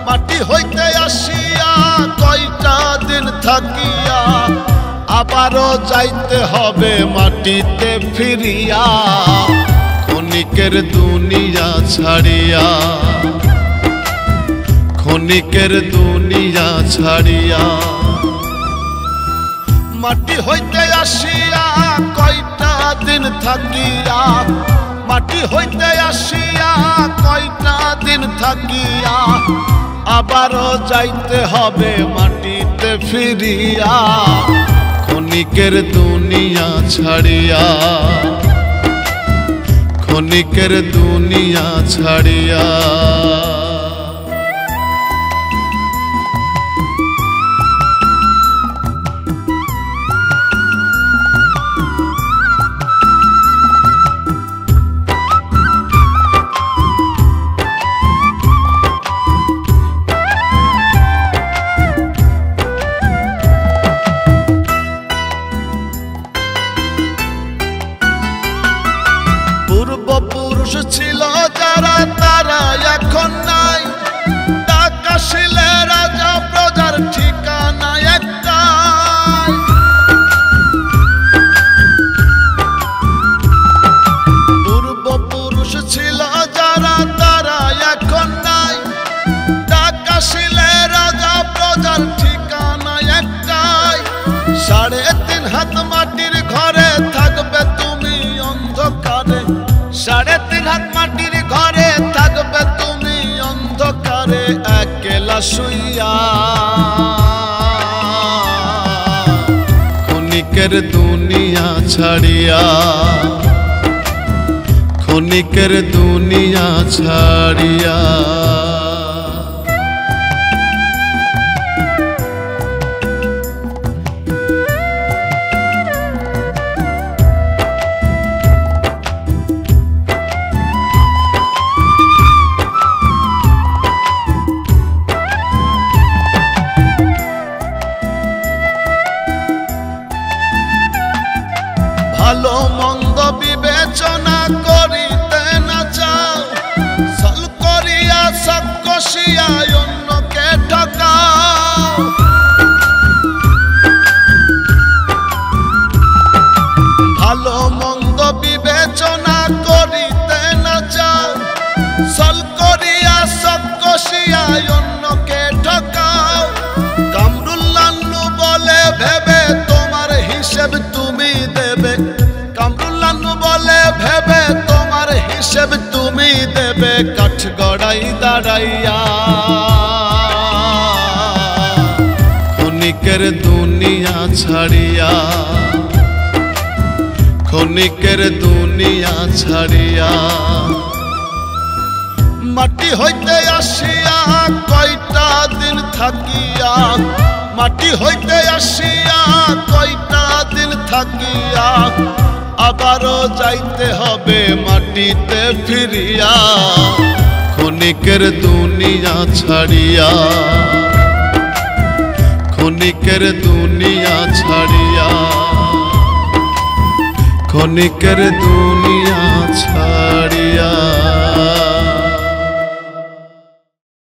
মাটি হইতে আসিয়া কয়টা দিন থাকিয়া আবারও যাইতে হবে মাটিতে ফিরিয়া ক্ষণিকের দুনিয়া ছাড়িয়া ক্ষণিকের দুনিয়া ছাড়িয়া মাটি হইতে আসিয়া কয়টা দিন থাকিয়া মাটি হইতে আসিয়া কয়টা দিন থাকিয়া আবারও যাইতে হবে মাটিতে ফিরিয়া ক্ষণিকের দুনিয়া ছাড়িয়া ক্ষণিকের দুনিয়া ছাড়িয়া পূর্বপুরুষ ছিল যারা তারা এখন নাই টাকা শিলে রাজা প্রজার ঠিকানা একটাই পূর্বপুরুষ ছিল যারা তারা এখন নাই টাকা শিলে রাজা প্রজার ঠিকানা একটাই 3.5 হাত মাটির ঘরে থাকবে তুমি অন্ধকারে 3.5 হাত মাটির ঘরে থাকবে তুমি অন্ধকারে একলা শুইয়া ক্ষণিকের দুনিয়া ছাড়িয়া ক্ষণিকের দুনিয়া ছাড়িয়া ভালো মন্দ বিবেচনা করিতে না চাও ছল করিয়া সব কষিয়া অন্যকে ঠকাও ভালো মন্দ বিবেচনা করিতে না চাও ছল করিয়া সব কষিয়া অন্যকে ঠকাও কামরুল্লাহ্নু বলে ভেবে তোমার হিসেব তুমি দেবে কামরুল্লাহ্নু বলে ভেবে তোমার হিসেব তুমি দেবে কাঠগড়াই দাঁড়াইয়া ক্ষণিকের দুনিয়া ছাড়িয়া ক্ষণিকের দুনিয়া ছাড়িয়া মাটি হইতে আসিয়া কয়টা দিন থাকিয়া মাটি হইতে আসিয়া কয়টা দিন থাকিয়া আবারও যাইতে হবে মাটিতে ফিরিয়া ক্ষণিকের দুনিয়া ছাড়িয়া ক্ষণিকের দুনিয়া ছাড়িয়া ক্ষণিকের দুনিয়া ছাড়িয়া।